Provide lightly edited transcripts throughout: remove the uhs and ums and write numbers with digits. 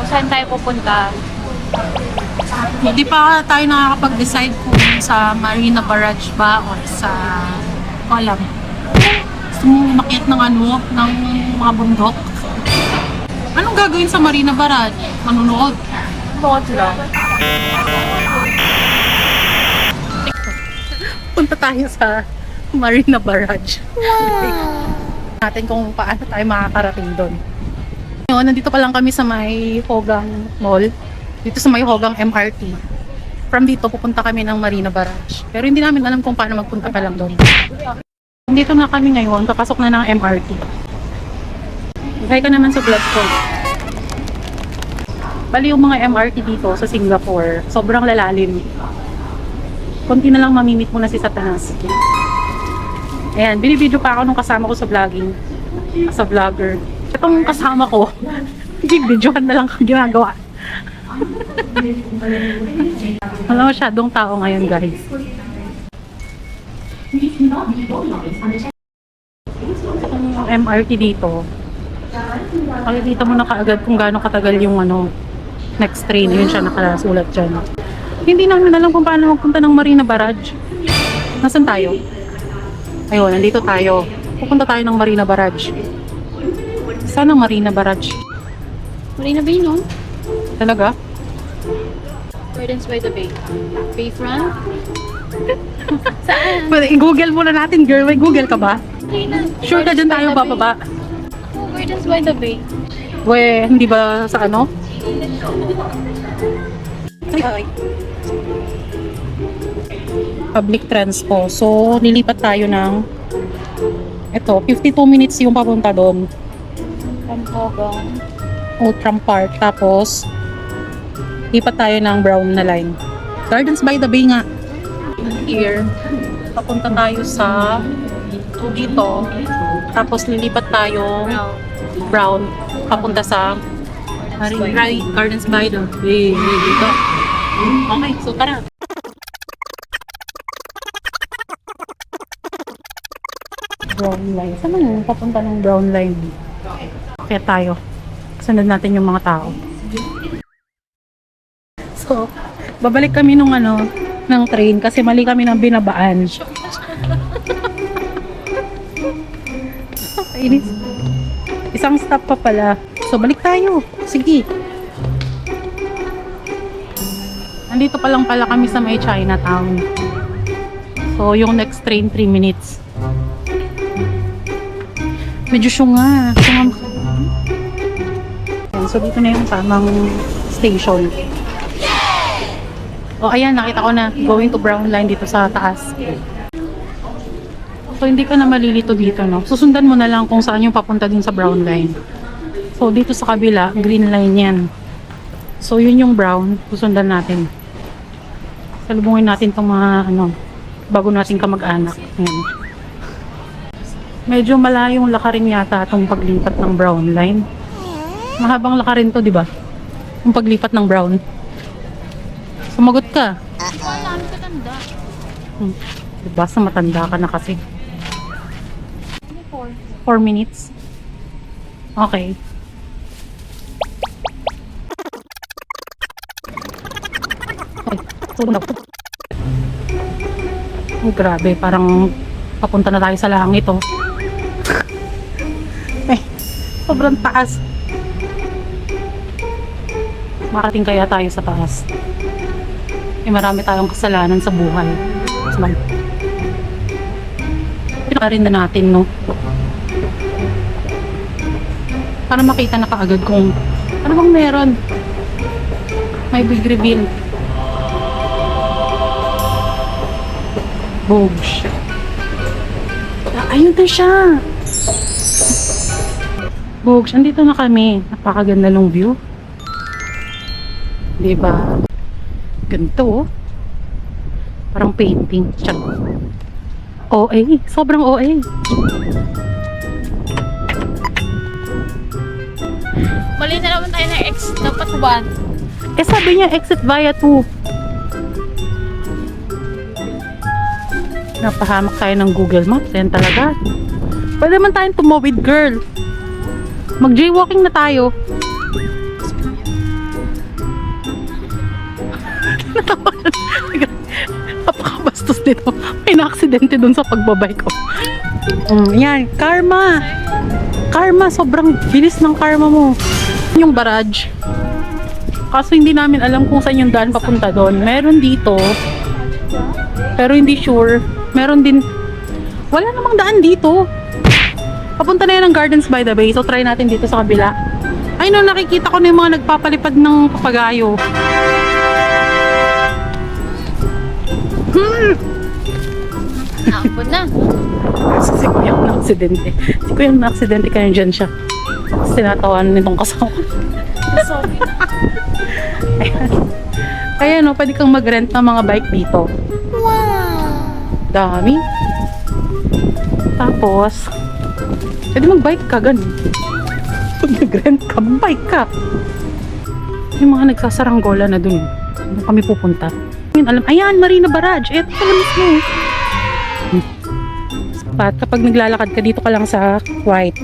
saan tayo pupunta? Hindi pa tayo nakakapag-decide kung sa Marina Barrage ba o sa alam. Gusto mo umakyat ng ano, ng mga bundok? Anong gagawin sa Marina Barrage? Manunood? Bukod lang. Punta tayo sa Marina Barrage. Natin kung paano tayo makakarating doon. Ngayon, nandito pa lang kami sa may Hogang Mall. Dito sa may Hogang MRT. From dito, pupunta kami ng Marina Barrage. Pero hindi namin alam kung paano magpunta pa lang doon. Dito na kami ngayon, papasok na ng MRT. Hi ka naman sa vlog ko. Bali yung mga MRT dito sa Singapore, sobrang lalalim. Konti na lang mamimit mo na si Satanas. Ayan, binibideo pa ako nung kasama ko sa vlogging. Sa vlogger. Itong kasama ko, bibidyohan na lang ginagawa. Wala masyadong tao ngayon, guys. Itong MRT dito, makikita mo na kaagad kung gaano katagal yung ano, next train. Yun siya nakasulat dyan. Hindi namin alam kung paano magpunta ng Marina Barrage. Nasaan tayo? Ayun, nandito tayo. Pupunta tayo ng Marina Barrage. Saan ang Marina Barrage? Marina Bay, no? Talaga? Gardens by the Bay. Bayfront? Saan? Pwede, i-google muna natin, girl. May Google ka ba? Sure ka dyan tayo bababa? Oh, Gardens by the Bay. We, hindi ba sa ano? Ay. Public transpo. So, nilipat tayo ng ito, 52 minutes yung papunta doon. Hogang. Outram Park. Tapos, lipat tayo ng brown na line. Gardens by the Bay nga. Here, papunta tayo sa dito. Tapos, lilipat tayo brown. Papunta sa Gardens by the Bay. Dito. Okay, so tara. Brown line. Saan man papunta ng brown line? Kaya tayo. Sunod natin yung mga tao. So, babalik kami nung ano, ng train kasi mali kami ng binabaan. Inis. Isang stop pa pala. So, balik tayo. Sige. Nandito pa lang pala kami sa may Chinatown. So, yung next train 3 minutes. Medyo syunga. So, dito na yung tamang station. O, ayan, nakita ko na. Going to brown line dito sa taas. So, hindi ka na malilito dito, no? Susundan mo na lang kung saan yung papunta din sa brown line. So, dito sa kabila, green line yan. So, yun yung brown. Susundan natin. Salubungin natin itong mga, ano, bago natin kamag-anak. Ayan. Medyo malayong lakarin yata itong paglipat ng brown line. Mahabang lakarin to, di ba? Yung paglipat ng brown. Sumagot ka. Wala, ang katanda. Diba, sa matanda ka na kasi. 4 minutes. Okay. Oh, grabe, parang papunta na tayo sa langit, oh. Sobrang taas. Marating kaya tayo sa taas. Marami tayong kasalanan sa buhay. Pinarin na natin, no? Para makita na kaagad kung ano bang meron. May big reveal. Boobs. Ayun na siya. Bogs, andito na kami. Napakaganda ng view. Diba? Ganito, oh. Parang painting. Tiyan. OA. Sobrang OA. Mali na naman tayo ng X. Dapat 1. Eh, sabi niya exit via 2. Napahamak tayo ng Google Maps. Yan talaga. Pwede man tayong tumawid, girl. Mag-jaywalking na tayo. Napakabastos dito. May na-aksidente dun sa pagbabike ko. Yan, karma. Karma, sobrang bilis ng karma mo. Yung barrage. Kaso hindi namin alam kung saan yung daan papunta doon. Meron dito. Pero hindi sure. Meron din. Wala namang daan dito. Papunta na yan ng Gardens by the Bay. So try natin dito sa kabila. Ay no, nakikita ko na yung mga nagpapalipad ng papagayo. Nakapon na. Si Kuya ang na-aksidente. Si Kuya ang na-aksidente kaya dyan siya. Sinatawanan nitong kasama. Sorry. Ayan. Kaya no, pwede kang mag-rent ng mga bike dito. Wow. Dami. Tapos, pwede mag-bike ka, ganun. Pag nag-rent ka, bike ka. Yung mga nagsasaranggola na dun. Doon kami pupunta. Yun, alam, ayan, Marina Barrage. Eto pala mismo. At kapag naglalakad ka, dito ka lang sa white.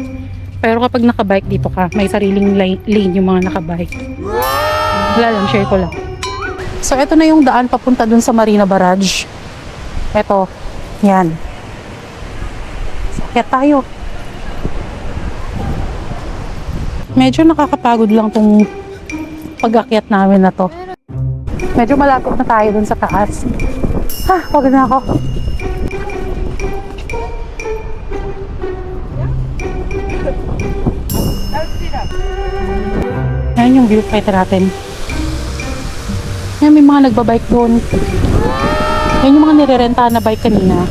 Pero kapag nakabike dito ka, may sariling lane yung mga nakabike. Wala lang, share ko lang. So, eto na yung daan papunta dun sa Marina Barrage. Eto, yan. Sakit tayo. Medyo nakakapagod lang tong pag-akyat namin na to. Medyo malapit na tayo dun sa taas. Pagod na ako. Yan yung viewfinder natin. Yan, may mga nagbabike doon. Yan yung mga nirerentahan na bike kanina.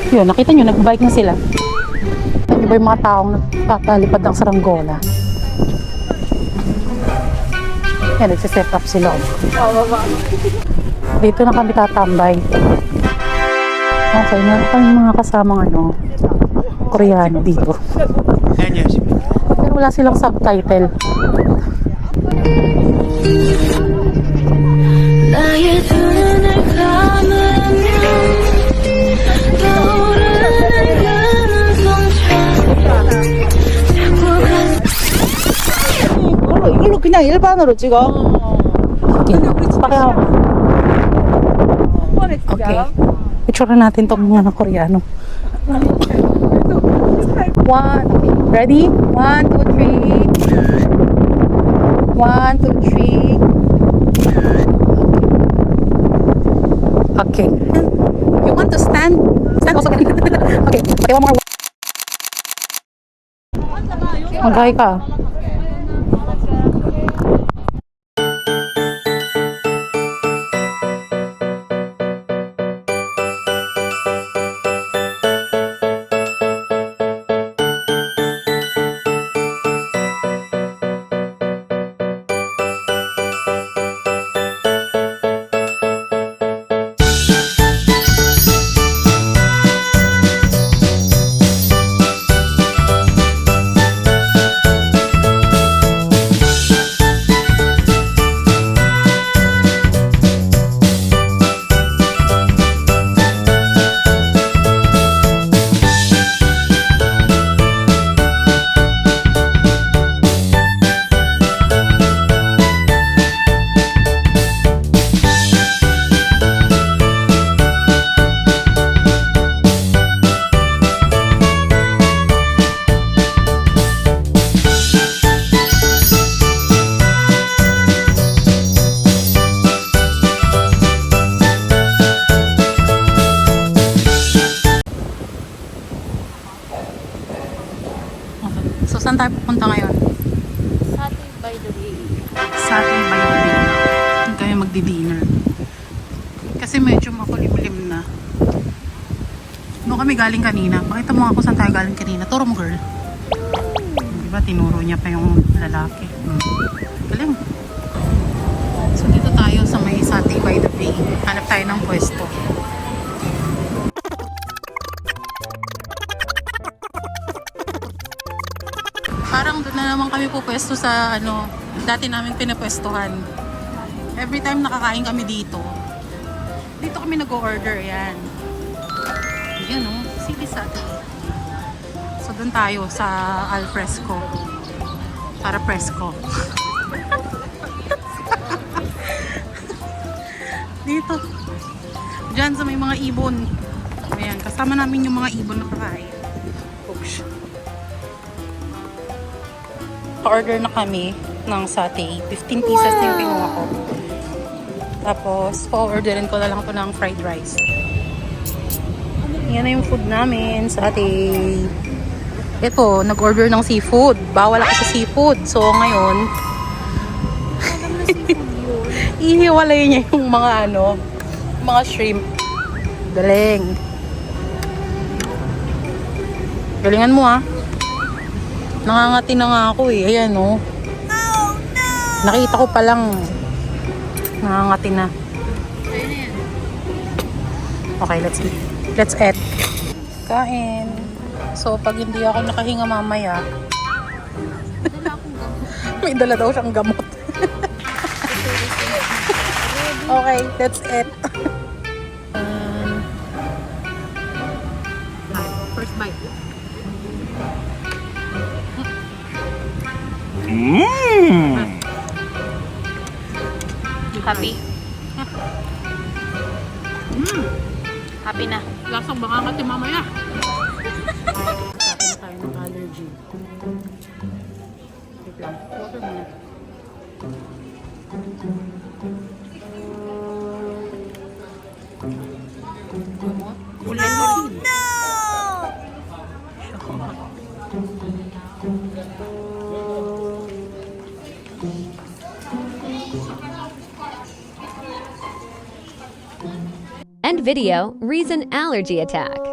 Yun, nakita nyo, nagbabike na sila. Yan ba yung mga taong nagpapalipad ng saranggola? Yan, nagsiset up sila. Dito na kami tatambay. Okay, meron kami mga kasamang Koreano dito. Pero wala silang subtitle. 이걸로 그냥 일반으로 찍어. Okay. Picture natin itong mga Koreano. One. Ready? 1, 2, 3. 1, 2, 3. Okay. You want to stand? Stand also. Okay. Okay, one more. Mag-hi ka. So, saan tayo pupunta ngayon? Sati by the way. Sati by the Bay. Doon kami magdi-dinner. Kasi medyo makulimlim na. Doon kami galing kanina. Pakita mo ako saan tayo galing kanina. Turo mo, girl. Diba, tinuro niya pa yung lalaki. Galing. So, dito tayo sa may Sati by the Bay. Hanap tayo ng pwesto. Parang doon na naman kami pupwesto sa dati namin pinapwestuhan. Every time nakakain kami dito kami nag-order. Yan. Yan City Sati. So doon tayo sa Al Fresco. Para Fresco. Dito. Diyan sa may mga ibon. Ayan, kasama namin yung mga ibon na kakain. Oops. Pa-order na kami ng satay. 15 pieces na yung kinuha ko. Tapos, pa-orderin ko na lang ito ng fried rice. Yan na yung food namin. Satay. Ito, nag-order ng seafood. Bawal ako sa seafood. So, ngayon, ihiwalay niya yung mga mga shrimp. Galing. Galingan mo ah. Nangangati na nga ako eh. Ayan oh. Nakita ko palang nangangati na. Okay, let's eat. Let's eat. Kain. So, pag hindi ako nakahinga mamaya, may dala daw siyang gamot. Okay, let's eat. First bite. Happy? Happy na. Lasang baka kati mamaya. Sabi na tayo ng allergy. Wait lang. Water muna. Gamot? Ulan-ulan. End video, reason allergy attack.